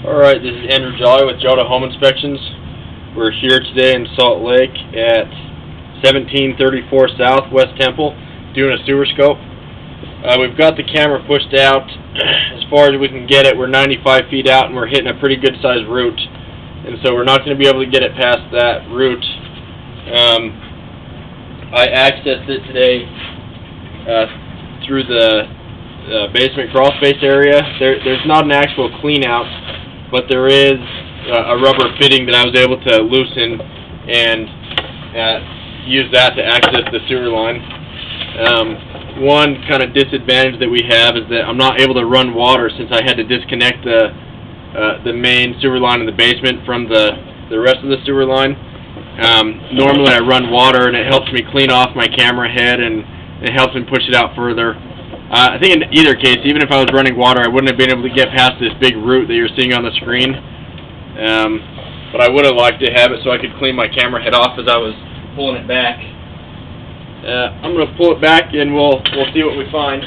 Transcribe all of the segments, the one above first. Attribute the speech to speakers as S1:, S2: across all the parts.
S1: Alright, this is Andrew Jolly with Jota Home Inspections. We're here today in Salt Lake at 1734 South West Temple doing a sewer scope. We've got the camera pushed out as far as we can get it. We're 95 feet out and we're hitting a pretty good sized root. And so we're not going to be able to get it past that root. I accessed it today through the basement crawl space area. There's not an actual clean out, but there is a rubber fitting that I was able to loosen and use that to access the sewer line. One kind of disadvantage that we have is that I'm not able to run water since I had to disconnect the main sewer line in the basement from the rest of the sewer line. Normally I run water and it helps me clean off my camera head and it helps me push it out further. I think in either case, even if I was running water, I wouldn't have been able to get past this big root that you're seeing on the screen. But I would have liked to have it so I could clean my camera head off as I was pulling it back. I'm going to pull it back and we'll see what we find.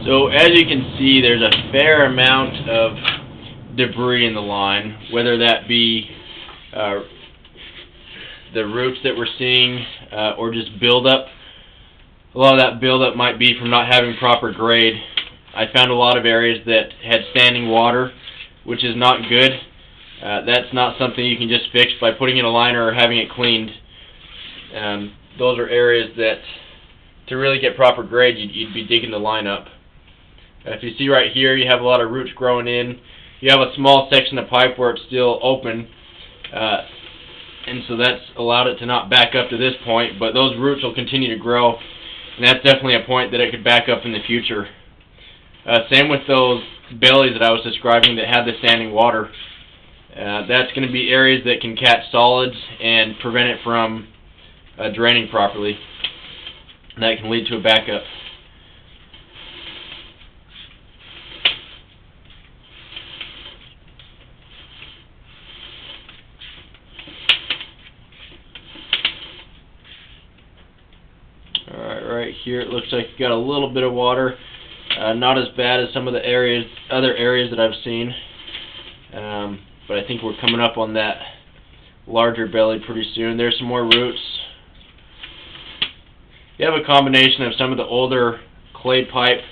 S1: So as you can see, there's a fair amount of debris in the line, whether that be the roots that we're seeing or just buildup. A lot of that buildup might be from not having proper grade. I found a lot of areas that had standing water, which is not good. That's not something you can just fix by putting in a liner or having it cleaned. Those are areas that, to really get proper grade, you'd be digging the line up. If you see right here, you have a lot of roots growing in. You have a small section of pipe where it's still open, and so that's allowed it to not back up to this point, but those roots will continue to grow, and that's definitely a point that it could back up in the future. Same with those bellies that I was describing that had the standing water. That's going to be areas that can catch solids and prevent it from draining properly. And that can lead to a backup. Alright, right here it looks like you got a little bit of water. Not as bad as some of the other areas that I've seen. But I think we're coming up on that larger belly pretty soon. There's some more roots. You have a combination of some of the older clay pipe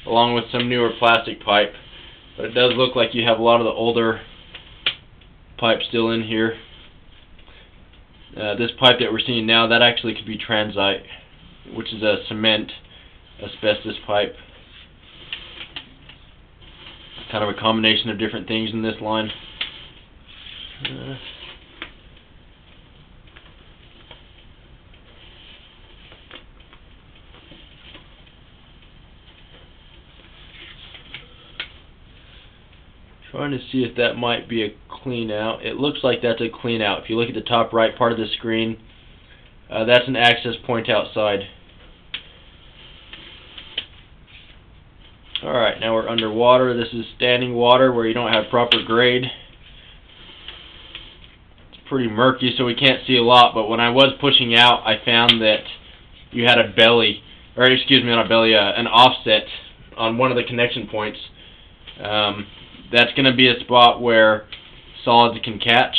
S1: along with some newer plastic pipe. But it does look like you have a lot of the older pipe still in here. This pipe that we're seeing now, that actually could be transite, which is a cement asbestos pipe. Kind of a combination of different things in this line. Trying to see if that might be a clean out. It looks like that's a clean out. If you look at the top right part of the screen, that's an access point outside. Alright, now we're underwater. This is standing water where you don't have proper grade. It's pretty murky, so we can't see a lot, but when I was pushing out, I found that you had a belly, or excuse me, not a belly, an offset on one of the connection points. That's going to be a spot where solids can catch.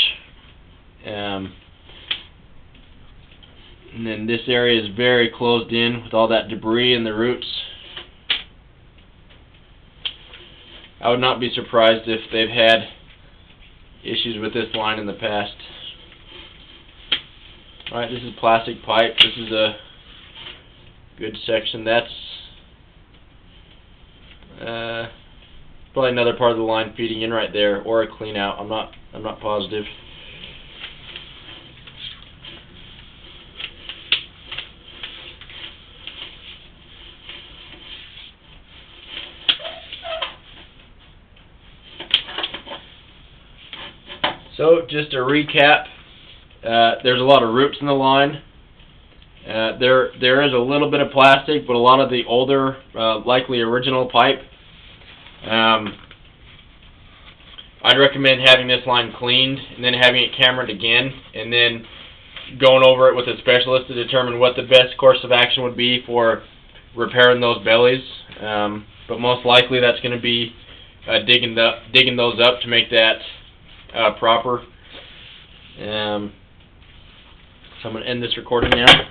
S1: And then this area is very closed in with all that debris and the roots. I would not be surprised if they've had issues with this line in the past. Alright, this is plastic pipe. This is a good section. That's probably another part of the line feeding in right there, or a clean out. I'm not positive. So just to recap, there's a lot of roots in the line. There is a little bit of plastic, but a lot of the older, likely original pipe. I'd recommend having this line cleaned and then having it cambered again, and then going over it with a specialist to determine what the best course of action would be for repairing those bellies. But most likely that's going to be digging those up to make that proper. So I'm going to end this recording now.